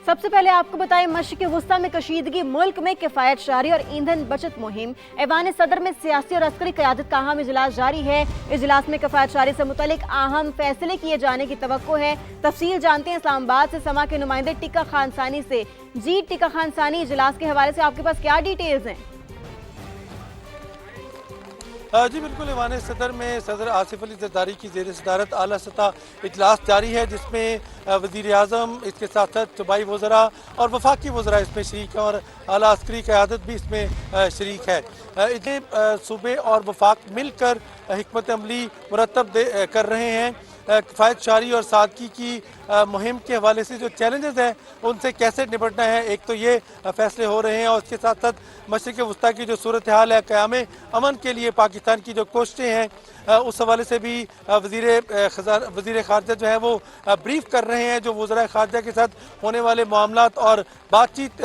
सबसे पहले आपको बताएं, मशरिक़ वस्ता में कशीदगी, मुल्क में किफ़ायत जारी और ईंधन बचत मुहिम। ऐवान सदर में सियासी और अस्करी क़यादत का अहम इजलास जारी है। इजलास में किफ़ायत जारी से मुतल्लिक अहम फैसले किए जाने की तवक्को है। तफसील जानते हैं इस्लामाबाद से समा के नुमाइंदे टिक्का खान सानी से। जी टिक्का खान सानी, इजलास के हवाले से आपके पास क्या डिटेल्स हैं? जी बिल्कुल, ऐवान सदर में सदर आसिफ अली ज़रदारी की ज़ेर सदारत आला सतह इजलास जारी है, जिसमें वज़ीर आज़म, इसके साथ साथ सूबाई वज़रा और वफाकी वज़रा इसमें शरीक हैं और आला अस्करी क़यादत भी इसमें शरीक है। इन्हें सूबे और वफाक मिलकर हिकमत अमली मुरतब कर रहे हैं। किफ़ायत जारी और सादगी की मुहिम के हवाले से जो चैलेंजेस हैं उनसे कैसे निपटना है, एक तो ये फैसले हो रहे हैं और उसके साथ साथ मशरिक़ वस्ता की जो सूरत हाल है, क़याम अमन के लिए पाकिस्तान की जो कोशिशें हैं उस हवाले से भी वज़ीर ख़ारजा जो है वो ब्रीफ कर रहे हैं। जो वज़राए ख़ारजा के साथ होने वाले मामलात और बातचीत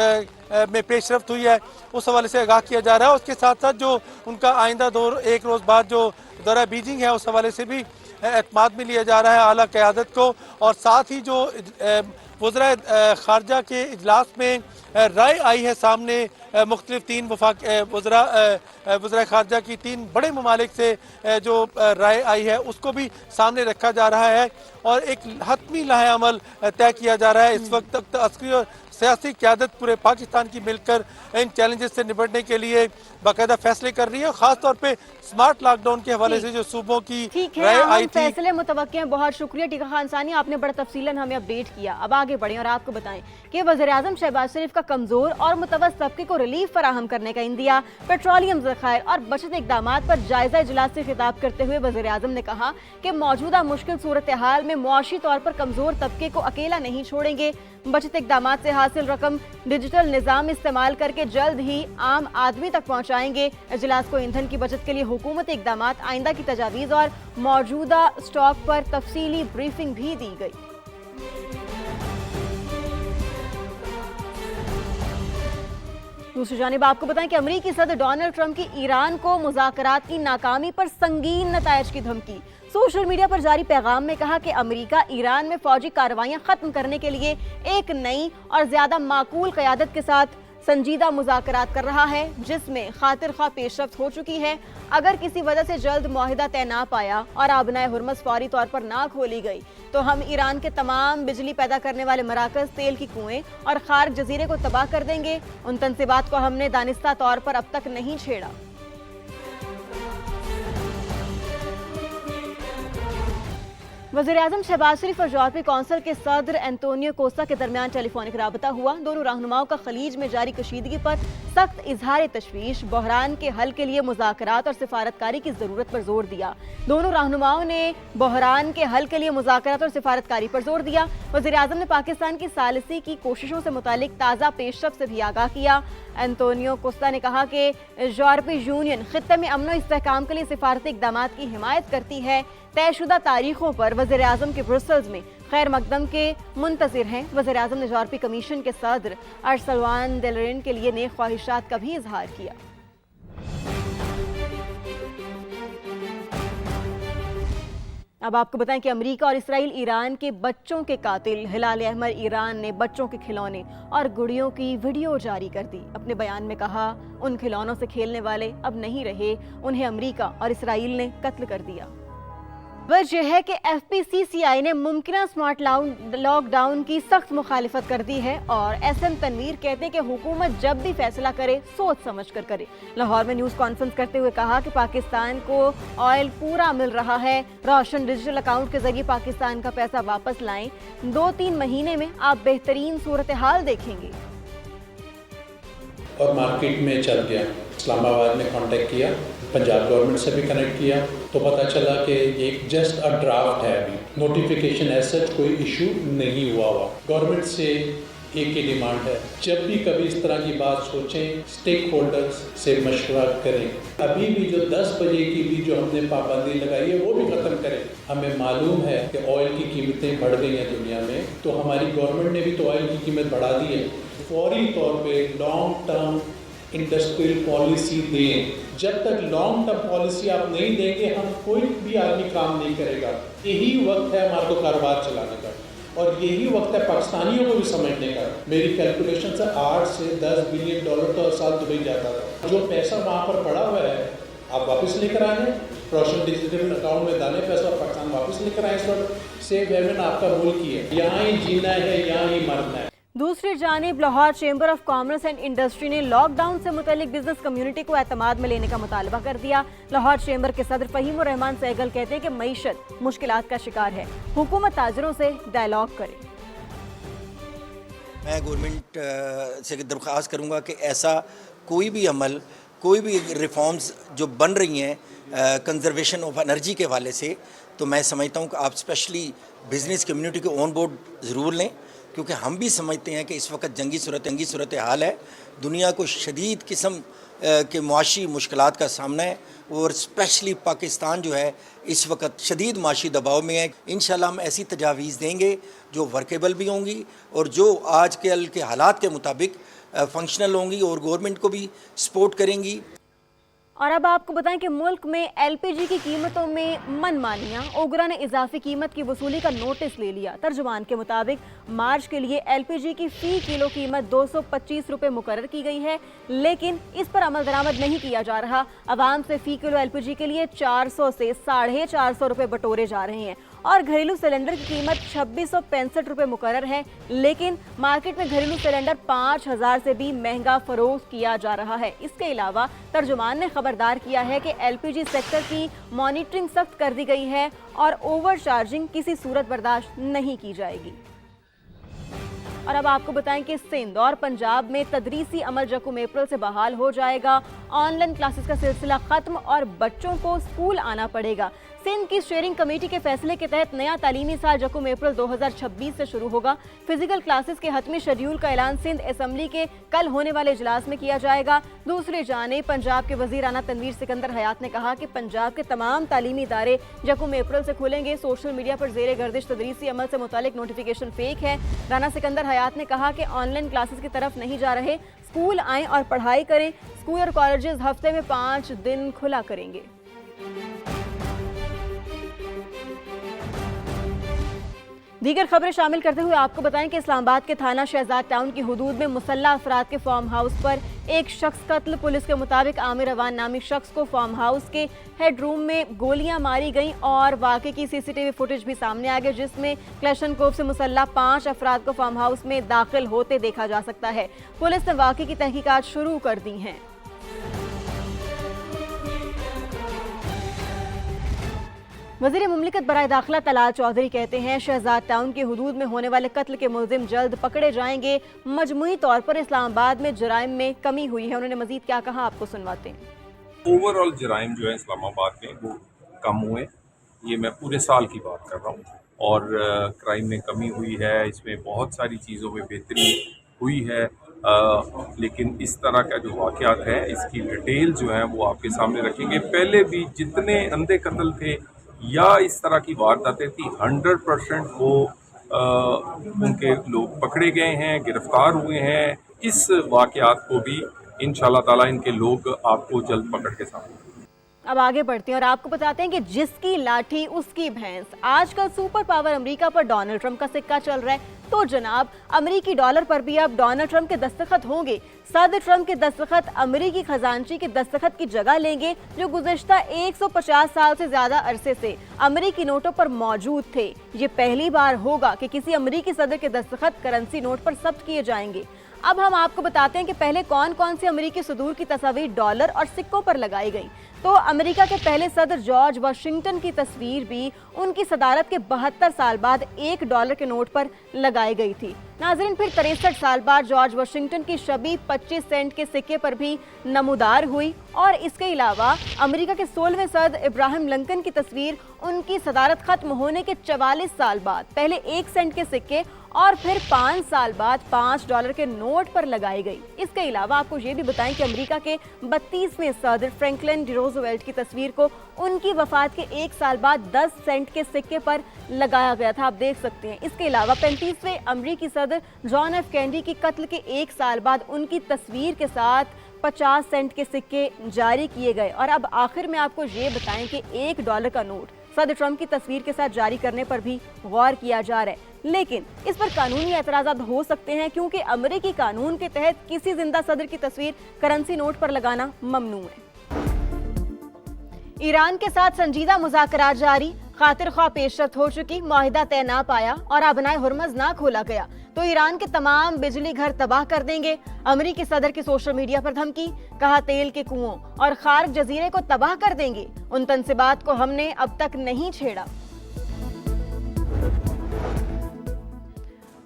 में पेशरफ्त हुई है उस हवाले से आगाह किया जा रहा है। उसके साथ साथ जो उनका आइंदा दौर एक रोज़ बाद जो दौरा बीजिंग है उस हवाले से भी एतमाद में लिया जा रहा है आला क़यादत को। और साथ ही जो वज़राए ख़ारजा के इजलास में राय आई है सामने, मुख्तलिफ तीन वज़राए ख़ारजा की तीन बड़े ममालिक से जो राय आई है उसको भी सामने रखा जा रहा है और एक हतमी लाहे अमल तय किया जा रहा है। इस वक्त तक अस्करी और सियासी क़यादत पूरे पाकिस्तान की मिलकर इन चैलेंजेस से निपटने के लिए बाकायदा फैसले कर रही है। खास तौर पे स्मार्ट लॉकडाउन के हवाले से जो सूबों की राय आई थी, फैसले मुतवक्के हैं। बहुत शुक्रिया टिक्का खान सानी, आपने बड़ा तफसीलन हमें अपडेट किया। अब आगे बढ़ें और आपको बताएं कि वज़ीर-ए-आज़म शहबाज शरीफ का कमजोर और मुतवस्सित तबके को रिलीफ फराहम करने का इंदिया। पेट्रोलियम ज़खायर और बचत इक़दामात पर जायजा इजलास से खिताब करते हुए वज़ीर-ए-आज़म ने कहा कि मौजूदा मुश्किल सूरत हाल में मुआशी तौर पर कमजोर तबके को अकेला नहीं छोड़ेंगे। बचत इक़दामात से हासिल रकम डिजिटल निज़ाम इस्तेमाल करके जल्द ही आम आदमी तक पहुँचाएंगे। इजलास को ईंधन की बचत के लिए हुकूमती इक़दामात, आइंदा की तजावीज़ और मौजूदा स्टॉक पर तफसीली ब्रीफिंग भी दी गई। दूसरी जानिब आपको बताएं कि अमरीकी सदर डोनाल्ड ट्रंप की ईरान को मुज़ाकरात की नाकामी पर संगीन नतायज की धमकी। सोशल मीडिया पर जारी पैगाम में कहा कि अमेरिका ईरान में फौजी कार्रवाइयां खत्म करने के लिए एक नई और ज्यादा माकूल क़यादत के साथ संजीदा मुज़ाकरात कर रहा है, जिसमें खातिर ख्वाह पेशरफ्त हो चुकी है। अगर किसी वजह से जल्द मुआहिदा तय ना पाया और आबनाए हुर्मस फौरी तौर पर ना खोली गई तो हम ईरान के तमाम बिजली पैदा करने वाले मराकज, तेल की कुएं और खार्क जजीरे को तबाह कर देंगे। उन तनसीबात को हमने दानिस्ता तौर पर अब तक नहीं छेड़ा। वज़ीर-ए-आज़म शहबाज शरीफ और यूरोपीय कौंसिल के सदर एंटोनियो कोस्टा के दरमियान टेलीफोनिक राबता हुआ। दोनों रहनुमाओं का खलीज में जारी कशीदगी पर सख्त इजहार तशवीश, बहरान के हल के लिए मुज़ाकरात और सिफारतकारी की ज़रूरत पर जोर दिया। दोनों रहनुमाओं ने बहरान के हल के लिए मुज़ाकरात और सिफारतकारी पर जोर दिया। वज़ीर-ए-आज़म ने पाकिस्तान की सालिसी की कोशिशों से मुतालिक ताज़ा पेशरफ्त से भी आगाह किया। एंटोनियो कोस्टा ने कहा कि यूरोपीय यूनियन खित्ते में अमन और इस्तेहकाम के लिए सिफारती इक़दामात की हिमायत करती है। तयशुदा तारीखों पर वज़ीर-ए-आज़म के ब्रुसेल्स में खैर मकदम के मुंतज़िर हैं। वज़ीर-ए-आज़म ने यूरोपीय कमीशन के सदर अर्सलान देर लेयन के लिए नेक ख्वाहिशात का भी इजहार किया। अब आपको बताएं कि अमेरिका और इसराइल ईरान के बच्चों के कातिल हिलाल अहमर ईरान ने बच्चों के खिलौने और गुड़ियों की वीडियो जारी कर दी। अपने बयान में कहा, उन खिलौनों से खेलने वाले अब नहीं रहे, उन्हें अमेरिका और इसराइल ने कत्ल कर दिया। वजह है कि FPCCI ने मुमकिन स्मार्ट लॉकडाउन की सख्त मुखालिफत कर दी है और SM तनवीर कहते हैं कि हुकूमत जब भी फैसला करे सोच समझ कर करे। लाहौर में न्यूज़ कॉन्फ्रेंस करते हुए कहा कि पाकिस्तान को ऑयल पूरा मिल रहा है, रोशन डिजिटल अकाउंट के जरिए पाकिस्तान का पैसा वापस लाएं। 2-3 महीने में आप बेहतरीन सूरत हाल देखेंगे। और मार्केट में चल गया, इस्लामाबाद में कांटेक्ट किया, पंजाब गवर्नमेंट से भी कनेक्ट किया तो पता चला कि एक जस्ट अ ड्राफ्ट है, अभी नोटिफिकेशन ऐसा कोई इशू नहीं हुआ। गवर्नमेंट से एक ही डिमांड है, जब भी कभी इस तरह की बात सोचें स्टेक होल्डर्स से मशवरा करें। अभी भी जो 10 बजे की भी जो हमने पाबंदी लगाई है वो भी ख़त्म करें। हमें मालूम है कि ऑयल की कीमतें बढ़ गई हैं दुनिया में, तो हमारी गवर्नमेंट ने भी तो ऑयल की कीमत बढ़ा दी है। फौरी तौर पे लॉन्ग टर्म इंडस्ट्रियल पॉलिसी दें। जब तक लॉन्ग टर्म पॉलिसी आप नहीं देंगे हम कोई भी आदमी काम नहीं करेगा। यही वक्त है हमारे को कारोबार चलाने का। اور یہی وقت ہے پاکستانیوں کو بھی سمجھنے کا. میری کیلکولیشن سے 8 سے 10 بلین ڈالر تو ہر سال دبئی جاتا تھا. جو پیسہ وہاں پر پڑا ہوا ہے آپ واپس لے کر آئیں. روشن ڈیجیٹل اکاؤنٹ میں ڈالیں پیسہ اور پاکستان واپس لے کر آئیں. اس وقت سیف ہیون آپ کا ملک ہی ہے, یہاں ہی جینا ہے, یہاں ہی مرنا ہے. دوسری جانب Lahore chamber of commerce and industry نے لاک ڈاؤن سے متعلق بزنس کمیونٹی کو اعتماد میں لینے کا مطالبہ کر دیا. لاہور چیمبر کے صدر فہیم الرحمان سہگل کہتے ہیں کہ معیشت مشکلات کا شکار ہے, حکومت تاجروں سے ڈائیلاگ کرے. میں گورنمنٹ سے درخواست کروں گا کہ ایسا کوئی بھی عمل, کوئی بھی ریفارمز جو بن رہی ہیں کنزرویشن آف انرجی کے حوالے سے, تو میں سمجھتا ہوں کہ آپ اسپیشلی بزنس کمیونٹی کو آن بورڈ ضرور لیں, کیونکہ ہم بھی سمجھتے ہیں کہ اس وقت جنگی صورت حال ہے. دنیا کو شدید قسم کے معاشی مشکلات کا سامنا ہے, اور اسپیشلی پاکستان جو ہے اس وقت شدید معاشی دباؤ میں ہے. انشاءاللہ ہم ایسی تجاویز دیں گے جو ورکیبل بھی ہوں گی اور جو آج کل کے حالات کے مطابق فنکشنل ہوں گی اور گورنمنٹ کو بھی سپورٹ کریں گی. اور اب آپ کو بتائیں کہ ملک میں ایل پی جی کی قیمتوں میں من مانیاں. اوگرا نے اضافی قیمت کی وصولی کا نوٹس لے لیا. ترجمان کے مطابق مارچ کے لیے ایل پی جی کی فی کلو قیمت 225 روپے مقرر کی گئی ہے, لیکن اس پر عمل درآمد نہیں کیا جا رہا. عوام سے فی کلو ایل پی جی کے لیے 400 سے 450 روپے بٹورے جا رہے ہیں, اور گھریلو سلنڈر کی قیمت 2665 روپے مقرر ہے, لیکن مارکیٹ میں گھریلو سلنڈر 5000 سے بھی مہنگا فروخت کیا جا رہا ہے. اس کے علاوہ ترجمان نے خبردار کیا ہے کہ ایل پی جی سیکٹر کی مانیٹرنگ سخت کر دی گئی ہے اور اوور چارجنگ کسی صورت برداشت نہیں کی جائے گی. اور اب آپ کو بتائیں کہ سندھ اور پنجاب میں تدریسی عمل یکم اپریل سے بحال ہو جائے گا. آن لائن کلاسز کا سلسلہ ختم اور بچوں کو اسکول آنا پڑے گا. سندھ کی اسٹیئرنگ کمیٹی کے فیصلے کے تحت نیا تعلیمی سال یکم اپریل 2026 سے شروع ہوگا. فزیکل کلاسز کے حتمی شیڈیول کا اعلان سندھ اسمبلی کے کل ہونے والے اجلاس میں کیا جائے گا. دوسری جانب پنجاب کے وزیر اعلیٰ تنویر سکندر حیات نے کہا کہ پنجاب کے تمام تعلیمی ادارے یکم اپریل سے کھلیں گے. سوشل میڈیا پر زیر گردش تدریسی عمل سے متعلق نوٹیفیکیشن فیک ہے. رانا سکندر حیات نے کہا کہ آن لائن کلاسز کی طرف نہیں جا رہے, اسکول آئیں اور پڑھائی کریں. اسکول اور کالجز ہفتے میں 5 دن کھلا کریں گے. دیگر خبریں شامل کرتے ہوئے آپ کو بتائیں کہ اسلام آباد کے تھانہ شہزاد ٹاؤن کی حدود میں مسلح افراد کے فارم ہاؤس پر ایک شخص قتل. پولیس کے مطابق عامر اوان نامی شخص کو فارم ہاؤس کے ہیڈ روم میں گولیاں ماری گئیں اور واقعے کی سی سی ٹی وی فوٹیج بھی سامنے آ گئی, جس میں کلیشن کوف سے مسلح 5 افراد کو فارم ہاؤس میں داخل ہوتے دیکھا جا سکتا ہے. پولیس نے واقعے کی تحقیقات شروع کر دی ہیں. وزیر مملکت برائے داخلہ طلال چودھری کہتے ہیں شہزاد ٹاؤن کی حدود میں ہونے والے قتل کے ملزم جلد پکڑے جائیں گے. مجموعی طور پر اسلام آباد میں جرائم میں کمی ہوئی ہے. انہوں نے مزید کیا کہا آپ کو سنواتے ہیں. اوور آل جرائم جو ہے اسلام آباد میں وہ کم ہوئے, یہ میں پورے سال کی بات کر رہا ہوں, اور کرائم میں کمی ہوئی ہے. اس میں بہت ساری چیزوں میں بہتری ہوئی ہے, لیکن اس طرح کا جو واقعات ہیں اس کی ڈیٹیل جو ہے وہ آپ کے سامنے رکھیں گے. پہلے بھی جتنے اندھے قتل تھے یا اس طرح کی وارداتیں تھیں 100% وہ ان کے لوگ پکڑے گئے ہیں, گرفتار ہوئے ہیں. اس واقعات کو بھی انشاءاللہ تعالیٰ ان کے لوگ آپ کو جلد پکڑ کے سامنے. اب آگے بڑھتے ہیں اور آپ کو بتاتے ہیں کہ جس کی لاٹھی اس کی بھینس. آج کل سپر پاور امریکہ پر ڈونلڈ ٹرمپ کا سکہ چل رہا ہے, تو جناب امریکی ڈالر پر بھی اب ڈونلڈ ٹرمپ کے دستخط ہوں گے. صدر ٹرمپ کے دستخط امریکی خزانچی کے دستخط کی جگہ لیں گے, جو گزشتہ 150 سال سے زیادہ عرصے سے امریکی نوٹوں پر موجود تھے. یہ پہلی بار ہوگا کہ کسی امریکی صدر کے دستخط کرنسی نوٹ پر ثبت کیے جائیں گے. اب ہم آپ کو بتاتے ہیں کہ پہلے کون کون سے امریکی صدور کی تصاویر ڈالر اور سکوں پر لگائی گئیں. تو امریکہ کے پہلے صدر جارج واشنگٹن کی تصویر بھی ان کی صدارت کے 72 سال بعد $1 کے نوٹ پر لگائی گئی تھی. ناظرین, پھر 63 سال بعد جارج واشنگٹن کی شبیہ 25 سینٹ کے سکے پر بھی نمودار ہوئی. اور اس کے علاوہ امریکہ کے 16ویں صدر ابراہیم لنکن کی تصویر ان کی صدارت ختم ہونے کے 44 سال بعد پہلے 1 سینٹ کے سکے اور پھر 5 سال بعد $5 کے نوٹ پر لگائی گئی. اس کے علاوہ آپ کو یہ بھی بتائیں کہ امریکہ کے 32ویں صدر فرینکلن ڈی روزویلٹ کی تصویر کو ان کی وفات کے 1 سال بعد 10 سینٹ کے سکے پر لگایا گیا تھا, آپ دیکھ سکتے ہیں. اس کے علاوہ 35ویں امریکی صدر جان ایف کینیڈی کی قتل کے 1 سال بعد ان کی تصویر کے ساتھ 50 سینٹ کے سکے جاری کیے گئے. اور اب آخر میں آپ کو یہ بتائیں کہ $1 کا نوٹ صدر ٹرمپ کی تصویر کے ساتھ جاری کرنے پر بھی غور کیا جا رہا ہے. लेकिन इस पर कानूनी एतराज़ात हो सकते हैं क्योंकि अमेरिकी कानून के तहत किसी जिंदा सदर की तस्वीर करेंसी नोट पर लगाना ममनू है। ईरान के साथ संजीदा मुज़ाकरात जारी, खातिर ख्वाह पेशरफ्त हो चुकी, मुआहिदा तय ना पाया और आबनाए हुर्मज़ ना खोला गया तो ईरान के तमाम बिजली घर तबाह कर देंगे। अमेरिकी सदर की सोशल मीडिया पर धमकी, कहा तेल के कुओं और खार्क जजीरे को तबाह कर देंगे। उन तंसीबात को हमने अब तक नहीं छेड़ा।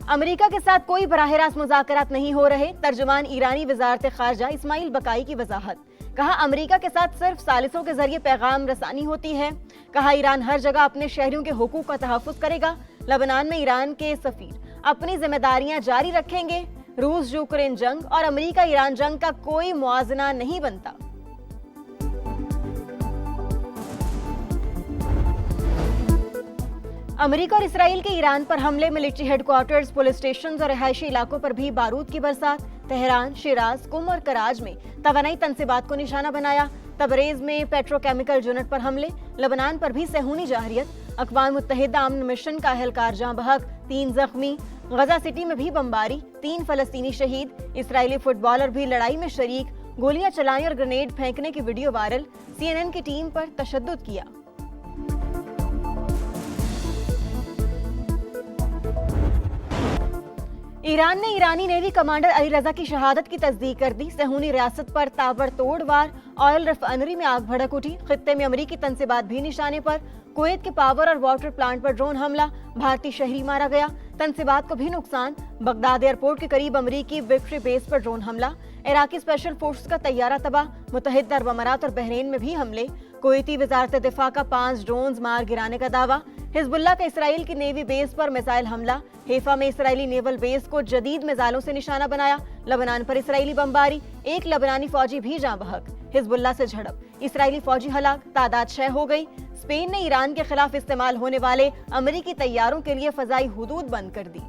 अमेरिका के साथ कोई बराह रास्त मुज़ाकरात नहीं हो रहे, तर्जुमान ईरानी वज़ारत ख़ारजा इस्माइल बकाई की वजाहत, कहा अमेरिका के साथ सिर्फ सालिसों के जरिए पैगाम रसानी होती है। कहा ईरान हर जगह अपने शहरियों के हुकूक का तहफ़्फ़ुज़ करेगा। लबनान में ईरान के सफ़ीर अपनी जिम्मेदारियां जारी रखेंगे। रूस यूक्रेन जंग और अमेरिका ईरान जंग का कोई मुआवजा नहीं बनता। अमेरिका और इसराइल के ईरान पर हमले, मिलिट्री हेडक्वार्टर्स, पुलिस स्टेशन और रिहायशी इलाकों पर भी बारूद की बरसात। तेहरान, शिराज, कुम और कराज में तवानाई तंसीबात को निशाना बनाया। तबरेज में पेट्रोकेमिकल यूनिट पर हमले, लबनान पर भी सेहूनी जाहरियत। अक़वाम मुत्तहिदा अमन मिशन का एहलकार जाँ बहक, 3 जख्मी। गजा सिटी में भी बमबारी, 3 फलस्तीनी शहीद। इसराइली फुटबॉलर भी लड़ाई में शरीक, गोलियां चलाने और ग्रेनेड फेंकने की वीडियो वायरल। CNN की टीम पर तशद्दुद किया। ईरान ने ईरानी नेवी कमांडर अली रजा की शहादत की तस्दीक कर दी। सेहूनी रियासत पर ताबड़तोड़ वार, ऑयल रिफाइनरी में आग भड़क उठी। खित्ते में अमरीकी तंसीबात भी निशाने पर। कुवैत के पावर और वाटर प्लांट पर ड्रोन हमला, भारतीय शहरी मारा गया। तंसीबात को भी नुकसान। बगदाद एयरपोर्ट के करीब अमरीकी विक्ट्री बेस पर ड्रोन हमला। इराकी स्पेशल फोर्स का तैयारा तबाह। मुत्तहिदा अरब अमारात और बहरीन में भी हमले। कुवैती वजारत दिफा का 5 ड्रोन्स मार गिराने का दावा। हिजबुल्लाह का इसराइल की नेवी बेस पर मिसाइल हमला। हेफा में इसराइली नेवल बेस को जदीद मिसाइलों से निशाना बनाया। लबनान पर इसराइली बमबारी, 1 लबनानी फौजी भी जाँ बहक। हिजबुल्लाह से झड़प, इसराइली फौजी हलाक, तादाद 6 हो गई। स्पेन ने ईरान के खिलाफ इस्तेमाल होने वाले अमेरिकी तैयारों के लिए फजाई हुदूद बंद कर दी।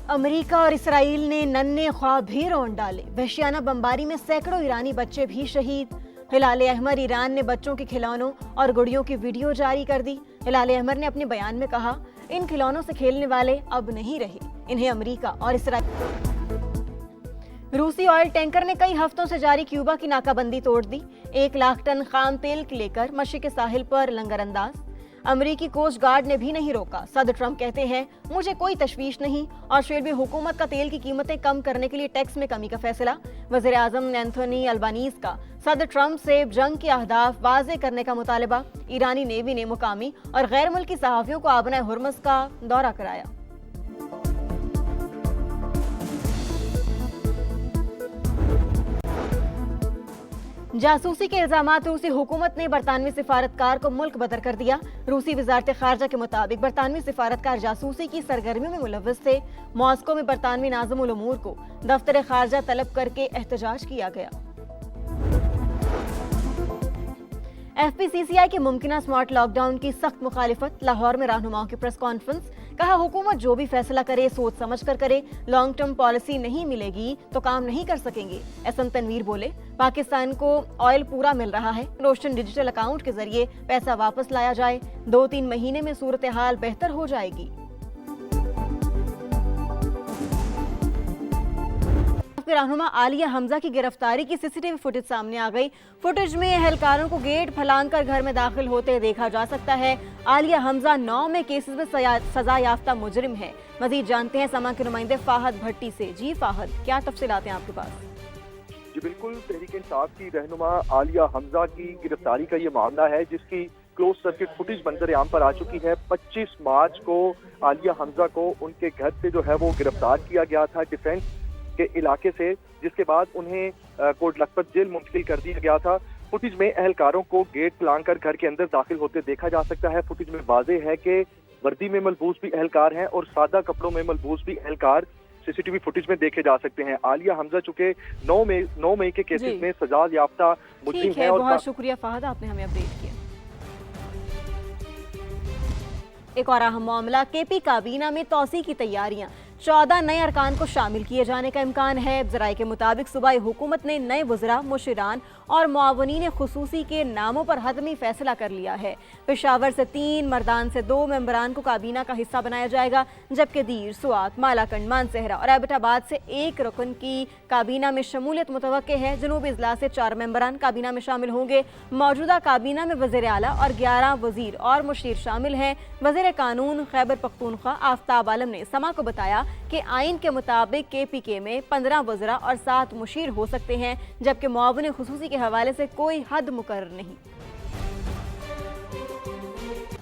अमेरिका और इसराइल ने नन्हे ख्वाब भी रौंद डाले। वहशियाना बमबारी में सैकड़ों ईरानी बच्चे भी शहीद। हिलाल अहमर ईरान ने बच्चों के खिलौनों और गुड़ियों की वीडियो जारी कर दी। हिलाल अहमर ने अपने बयान में कहा, इन खिलौनों से खेलने वाले अब नहीं रहे, इन्हें अमेरिका और इसराइल। रूसी ऑयल टैंकर ने कई हफ्तों से जारी क्यूबा की नाकाबंदी तोड़ दी। 1 लाख टन खाम तेल लेकर मशरिक़ साहिल पर लंगरअंदाज। अमेरिकी कोस्ट गार्ड ने भी नहीं रोका। सदर ट्रंप कहते हैं, मुझे कोई तशवीश नहीं। ऑस्ट्रेलियाई हुकूमत का तेल की कीमतें कम करने के लिए टैक्स में कमी का फैसला। वज़ीर आज़म एंथोनी अल्बानीज़ का सदर ट्रंप से जंग के अहदाफ वाज़े करने का मुतालबा। ईरानी नेवी ने मुकामी और गैर मुल्की सहाफ़ियों को आबनाए हुर्मज़ का दौरा कराया। जासूसी के इल्जामात, रूसी हुकूमत ने बरतानवी सिफारतकार को मुल्क बदर कर दिया। रूसी वजारत खारजा के मुताबिक बरतानवी सिफारतकार जासूसी की सरगर्मियों में मुलव्वस थे। मॉस्को में बरतानवी नाज़िमुल उमूर को दफ्तर खारजा तलब करके एहतजाज किया गया। FPCCI के मुमकिना स्मार्ट लॉकडाउन की सख्त मुखालिफत। लाहौर में रहनुमाओं की प्रेस कॉन्फ्रेंस, कहा हुकूमत जो भी फैसला करे सोच समझ कर करे, लॉन्ग टर्म पॉलिसी नहीं मिलेगी तो काम नहीं कर सकेंगे। एसएम तनवीर बोले, पाकिस्तान को ऑयल पूरा मिल रहा है, रोशन डिजिटल अकाउंट के जरिए पैसा वापस लाया जाए, 2-3 महीने में सूरत हाल बेहतर हो जाएगी। रहनुमा आलिया हमजा की गिरफ्तारी की सीसीटीवी फुटेज सामने आ गई। फुटेज में एहलकारों को गेट फलांकर घर में दाखिल होते देखा जा सकता है। आलिया हमजा 9 में केसेस में सजा याफ्ता मुजरिम है। मजीद जानते हैं समा के नुमाइंदे फाहद भट्टी से। जी फाहद, क्या तफसीलात हैं आपके पास? जी बिल्कुल, तहरीक इंसाफ की रहनुमा आलिया हमजा की गिरफ्तारी का ये मामला है जिसकी क्लोज सर्किट फुटेज मंजर आम पर आ चुकी है। 25 मार्च को आलिया हमजा को उनके घर से जो है वो गिरफ्तार किया गया था डिफेंस के इलाके से, जिसके बाद उन्हें कोट लखपत जेल मुंतकिल कर दिया गया था। फुटेज में एहलकारों को गेट फलांकर घर के अंदर दाखिल होते देखा जा सकता है। फुटेज में वाज़ेह है कि वर्दी में मलबूस भी एहलकार हैं और सादा कपड़ों में मलबूस भी एहलकार सीसीटीवी फुटेज में देखे जा सकते हैं। आलिया हमजा चुके 9 मई के केसेस में सजा याफ्ता मुजरिम है। बहुत शुक्रिया फाहद, आपने हमें अपडेट किया। एक और अहम मामला, केपी काबीना में तौसी की तैयारियां। 14 नए अरकान को शामिल किए जाने का इम्कान है। ज़राए के मुताबिक सूबाई हुकूमत ने नए वज़रा, मुशीरान और मुआवनीन खुसूसी के नामों पर हतमी फैसला कर लिया है। पेशावर से 3, मर्दान से 2 मेंबरान को काबीना का हिस्सा बनाया जाएगा, जबकि दीर, सुआत, मालाकंड, मानसहरा और एबटाबाद से 1 रुकन की काबीना में शमूलियत मुतवक्के है। जनूबी इजला से 4 मेंबरान काबीना में शामिल होंगे। मौजूदा काबीना में वज़ीर आला और 11 वज़ीर और मुशीर शामिल हैं। वज़ीर कानून खैबर पख्तूनख्वा आफ्ताब आलम ने समा को बताया कि आइन के मुताबिक KPK में 15 वज़रा और 7 मुशीर हो सकते हैं, जबकि मुआविन खुसूसी के हवाले से कोई हद मुकर्रर नहीं।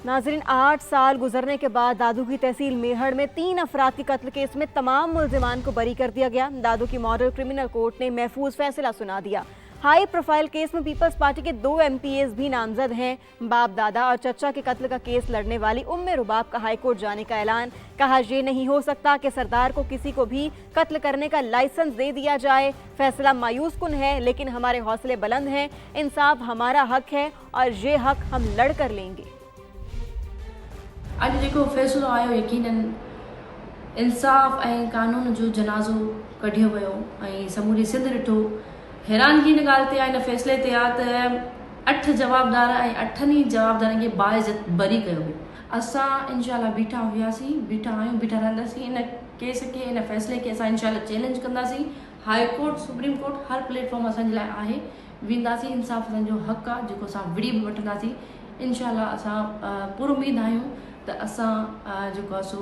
नाज़रीन, 8 साल गुजरने के बाद दादू की तहसील मेहड़ में 3 अफराद के कत्ल केस में तमाम मुल्ज़िमान को बरी कर दिया गया। दादू की मॉडल क्रिमिनल कोर्ट ने महफूज फैसला सुना दिया। हाई प्रोफाइल केस में पीपल्स पार्टी के 2 MPs भी नामजद हैं। बाप, दादा और चचा के कत्ल का केस लड़ने वाली उम्मे रुबाब का हाई कोर्ट जाने का ऐलान। कहा, ये नहीं हो सकता कि सरदार को किसी को भी कत्ल करने का लाइसेंस दे दिया जाए। फैसला मायूस कुन है, लेकिन हमारे हौसले बुलंद हैं। इंसाफ हमारा हक है और ये हक हम लड़ कर लेंगे। अॼु जेको फ़ैसिलो आयो यकीनन इंसाफ़ ऐं कानून जो जनाज़ो कढियो वियो ऐं समूरी सिंध ॾिठो। हैरानगी हिन ॻाल्हि ते आहे, हिन फ़ैसिले ते आहे त 8 जवाबदार ऐं 8 जवाबदारनि खे बाइज़त बरी कयो वियो। असां इंशाल्लाह बीठा हुआसीं, बीठा आहियूं, बीठा रहंदासीं। इन केस खे, इन फ़ैसिले खे असां इंशाल्लाह चैलेंज कंदासीं। हाई कोर्ट, सुप्रीम कोर्ट, हर प्लेटफॉर्म असांजे लाइ आहे। वेंदासीं, इंसाफ़ असांजो हक़ आहे जेको असां विड़ी बि वठंदासीं। इंशाल्लाह असां पुर उम्मीद आहियूं त असां जेको आहे सो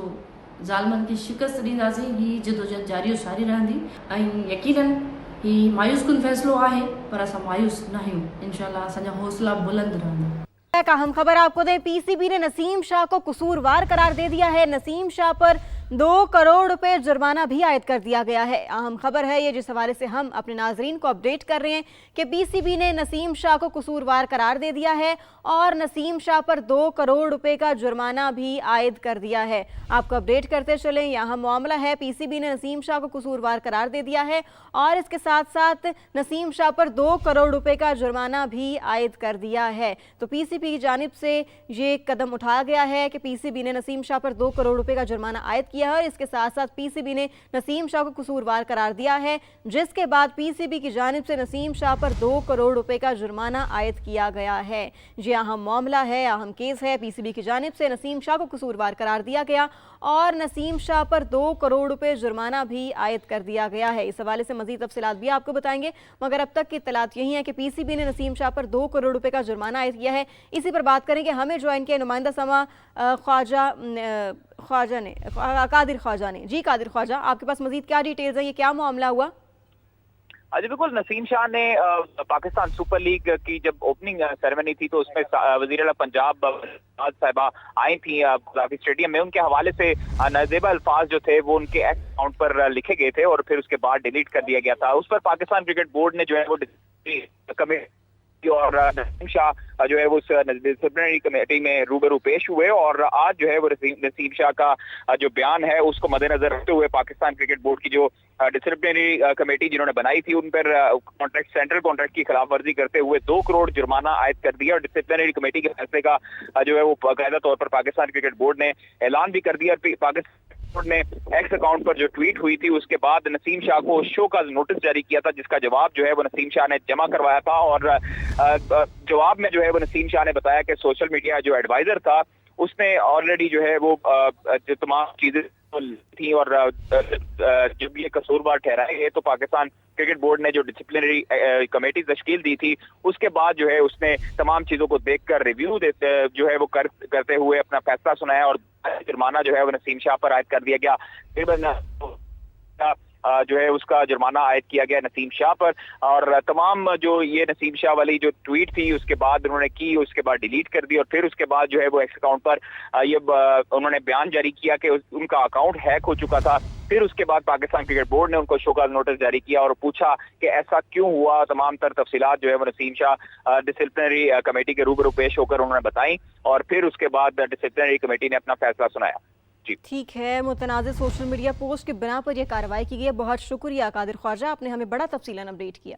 ज़ालिमनि खे शिकस्त ॾींदासीं। हीअ जदोजहद जारी सारी रहंदी ऐं यकीनन ही मायूस कुन फ़ैसिलो आहे, पर असां मायूस न आहियूं। इंशाल्लाह असांजा हौसला बुलंद रहंदा। एक अहम खबर आपको दें, PCB ने नसीम शाह को कसूरवार करार दे दिया है। नसीम शाह पर 2 करोड़ रुपए जुर्माना भी आयद कर दिया गया है। अहम खबर है ये, जिस हवाले से हम अपने नाजरीन को अपडेट कर रहे हैं कि PCB ने नसीम शाह को कसूरवार करार दे दिया है और नसीम शाह पर 2 करोड़ रुपए का जुर्माना भी आयद कर दिया है। आपको अपडेट करते चलें, यहाँ मामला है, PCB ने नसीम शाह को कसूरवार करार दे दिया है और इसके साथ साथ नसीम शाह पर 2 करोड़ रुपए का जुर्माना भी आयद कर दिया है। तो PCB की जानिब से ये कदम उठाया गया है कि PCB ने नसीम शाह पर 2 करोड़ रुपए का जुर्माना आयद किया है और इसके साथ साथ PCB ने नसीम शाह को कसूरवार करार दिया है, जिसके बाद PCB की जानिब से नसीम शाह पर 2 करोड़ रुपए का जुर्माना आयद किया गया है। ये अहम मामला है, अहम केस है। PCB की जानिब से नसीम शाह को कसूरवार करार दिया गया और नसीम शाह पर 2 करोड़ रुपए जुर्माना भी आयद कर दिया गया है। इस हवाले से मजीद तफसीलात भी आपको बताएंगे, मगर अब तक की इत्तलात यही है कि PCB ने नसीम शाह पर 2 करोड़ रुपए का जुर्माना आयद किया है। इसी पर बात करेंगे, हमें ज्वाइन किया नुमाइंदा समा कादिर ख्वाजा ने। जी कादिर ख्वाजा, आपके पास मजीद क्या डिटेल्स हैं, ये क्या मामला हुआ? जी बिल्कुल, नसीम शाह ने पाकिस्तान सुपर लीग की जब ओपनिंग सेरेमनी थी तो उसमें वज़ीर आला पंजाब साहिबा आई थी गुलाबी स्टेडियम में। उनके हवाले से नाजेबा अल्फाज जो थे वो उनके अकाउंट पर लिखे गए थे और फिर उसके बाद डिलीट कर दिया गया था। उस पर पाकिस्तान क्रिकेट बोर्ड ने जो है वो कमेटी और नसीम शाह जो है वो डिसिप्लिनरी कमेटी में रूबरू पेश हुए और आज जो है वो नसीम शाह का जो बयान है उसको मद्देनजर रखते हुए पाकिस्तान क्रिकेट बोर्ड की जो डिसिप्लिनरी कमेटी जिन्होंने बनाई थी उन पर कॉन्ट्रैक्ट, सेंट्रल कॉन्ट्रैक्ट की खिलाफ वर्जी करते हुए 2 करोड़ जुर्माना आयद कर दिया और डिसिप्लिनरी कमेटी के फैसले का जो है वो बाकायदा तौर पर पाकिस्तान क्रिकेट बोर्ड ने ऐलान भी कर दिया। पाकिस्तान ने एक्स अकाउंट पर जो ट्वीट हुई थी उसके बाद नसीम शाह को शो का नोटिस जारी किया था, जिसका जवाब जो है वो नसीम शाह ने जमा करवाया था और जवाब में जो है वो नसीम शाह ने बताया कि सोशल मीडिया जो एडवाइजर था उसने ऑलरेडी जो है वो जो तमाम चीजें थी और जब ये कसूरवार ठहराए गए तो पाकिस्तान क्रिकेट बोर्ड ने जो डिसिप्लिनरी कमेटी तश्कील दी थी उसके बाद जो है उसने तमाम चीजों को देखकर रिव्यू जो है वो करते हुए अपना फैसला सुनाया और जुर्माना जो है वो नसीम शाह पर आयद कर दिया गया। फिर जो है उसका जुर्माना आयद किया गया नसीम शाह पर और तमाम जो ये नसीम शाह वाली जो ट्वीट थी उसके बाद उन्होंने की, उसके बाद डिलीट कर दी और फिर उसके बाद जो है वो एक्स अकाउंट पर ये उन्होंने बयान जारी किया कि उनका अकाउंट हैक हो चुका था। फिर उसके बाद पाकिस्तान क्रिकेट बोर्ड ने उनको शोकॉज नोटिस जारी किया और पूछा कि ऐसा क्यों हुआ। तमाम तर तफसीलात जो है वो नसीम शाह डिसिप्लिनरी कमेटी के रूबरू पेश होकर उन्होंने बताई और फिर उसके बाद डिसिप्लिनरी कमेटी ने अपना फैसला सुनाया। ठीक है, मुतनाज़िर सोशल मीडिया पोस्ट के बिना पर यह कार्रवाई की गई है। बहुत शुक्रिया कादिर ख्वाजा, आपने हमें बड़ा तफसीलन अपडेट किया।